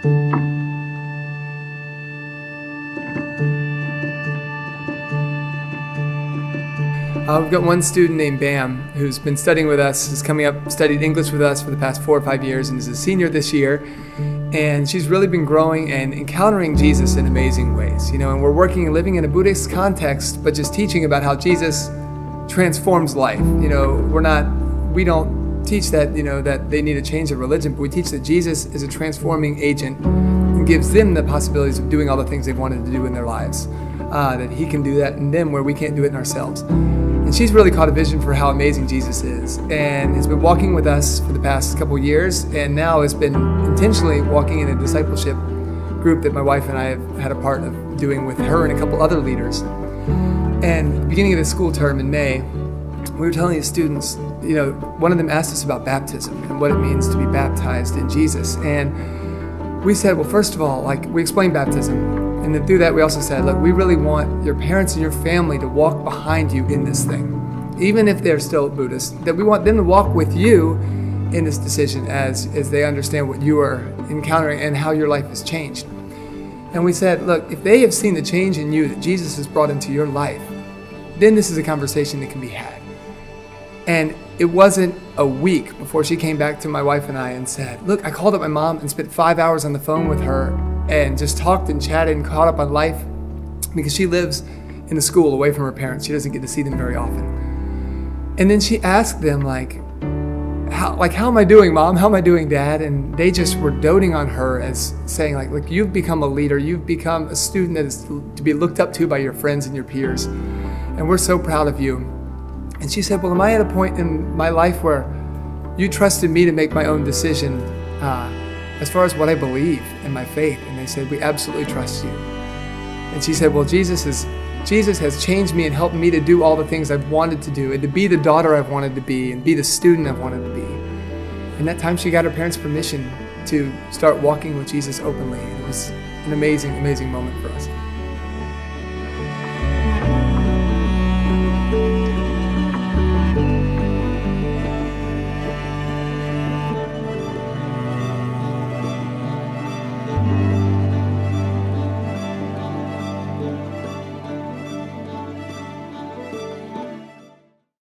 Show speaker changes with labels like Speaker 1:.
Speaker 1: We've got one student named Bam who's been studying with us, is coming up, studied English with us for the past 4 or 5 years, and is a senior this year. And she's really been growing and encountering Jesus in amazing ways. And we're working and living in a Buddhist context, but just teaching about how Jesus transforms life. We don't teach that, that they need to change their religion, but we teach that Jesus is a transforming agent and gives them the possibilities of doing all the things they've wanted to do in their lives. That he can do that in them where we can't do it in ourselves. And she's really caught a vision for how amazing Jesus is, and has been walking with us for the past couple of years, and now has been intentionally walking in a discipleship group that my wife and I have had a part of doing with her and a couple other leaders. And at the beginning of the school term in May, we were telling the students, one of them asked us about baptism and what it means to be baptized in Jesus. And we said, well, first of all, we explained baptism. And then through that, we also said, look, we really want your parents and your family to walk behind you in this thing. Even if they're still Buddhist, that we want them to walk with you in this decision as they understand what you are encountering and how your life has changed. And we said, look, if they have seen the change in you that Jesus has brought into your life, then this is a conversation that can be had. And it wasn't a week before she came back to my wife and I and said, look, I called up my mom and spent 5 hours on the phone with her and just talked and chatted and caught up on life, because she lives in a school away from her parents. She doesn't get to see them very often. And then she asked them, how am I doing, Mom? How am I doing, Dad? And they just were doting on her as saying, look, you've become a leader. You've become a student that is to be looked up to by your friends and your peers. And we're so proud of you. And she said, well, am I at a point in my life where you trusted me to make my own decision as far as what I believe in my faith? And they said, we absolutely trust you. And she said, well, Jesus has changed me and helped me to do all the things I've wanted to do, and to be the daughter I've wanted to be, and be the student I've wanted to be. And that time she got her parents' permission to start walking with Jesus openly. And it was an amazing, amazing moment for us.